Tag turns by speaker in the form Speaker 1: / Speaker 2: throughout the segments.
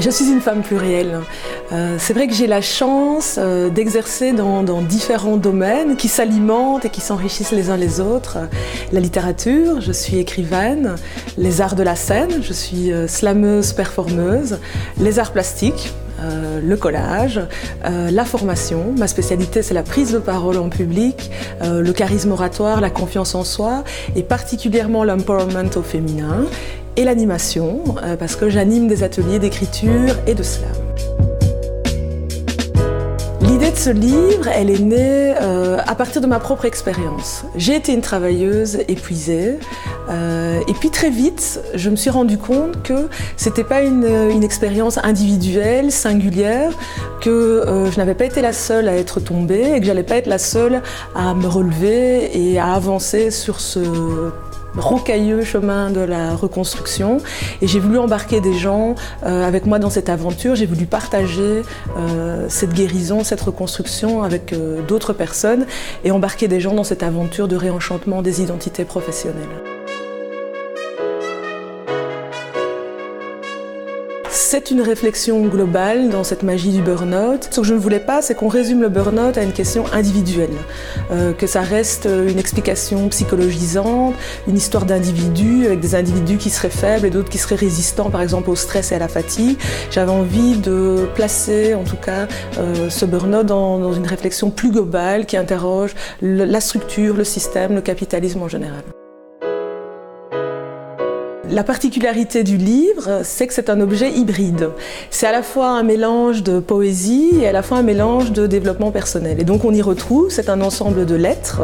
Speaker 1: Je suis une femme plurielle. C'est vrai que j'ai la chance d'exercer dans différents domaines qui s'alimentent et qui s'enrichissent les uns les autres. La littérature, je suis écrivaine, les arts de la scène, je suis slameuse, performeuse, les arts plastiques, le collage, la formation. Ma spécialité, c'est la prise de parole en public, le charisme oratoire, la confiance en soi et particulièrement l'empowerment au féminin et l'animation, parce que j'anime des ateliers d'écriture et de slam. L'idée de ce livre, elle est née à partir de ma propre expérience. J'ai été une travailleuse épuisée et puis très vite, je me suis rendu compte que c'était pas une expérience individuelle, singulière, que je n'avais pas été la seule à être tombée et que j'allais pas être la seule à me relever et à avancer sur ce rocailleux chemin de la reconstruction, et j'ai voulu embarquer des gens avec moi dans cette aventure. J'ai voulu partager cette guérison, cette reconstruction avec d'autres personnes et embarquer des gens dans cette aventure de réenchantement des identités professionnelles. C'est une réflexion globale dans cette magie du burn-out. Ce que je ne voulais pas, c'est qu'on résume le burn-out à une question individuelle, que ça reste une explication psychologisante, une histoire d'individus, avec des individus qui seraient faibles et d'autres qui seraient résistants, par exemple au stress et à la fatigue. J'avais envie de placer, en tout cas, ce burn-out dans une réflexion plus globale qui interroge la structure, le système, le capitalisme en général. La particularité du livre, c'est que c'est un objet hybride. C'est à la fois un mélange de poésie et à la fois un mélange de développement personnel. Et donc on y retrouve, c'est un ensemble de lettres,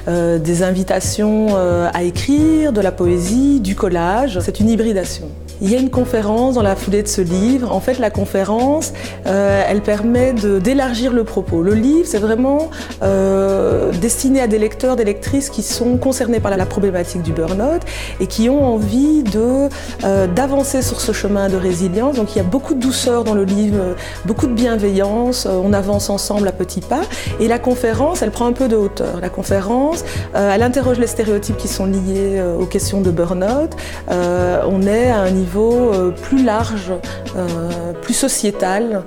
Speaker 1: des invitations à écrire, de la poésie, du collage. C'est une hybridation. Il y a une conférence dans la foulée de ce livre. En fait, la conférence, elle permet d'élargir le propos. Le livre, c'est vraiment destiné à des lecteurs, des lectrices qui sont concernés par la problématique du burn-out et qui ont envie d'avancer sur ce chemin de résilience. Donc il y a beaucoup de douceur dans le livre, beaucoup de bienveillance. On avance ensemble à petits pas. Et la conférence, elle prend un peu de hauteur. La conférence, elle interroge les stéréotypes qui sont liés aux questions de burn-out. On est à un niveau plus large, plus sociétal.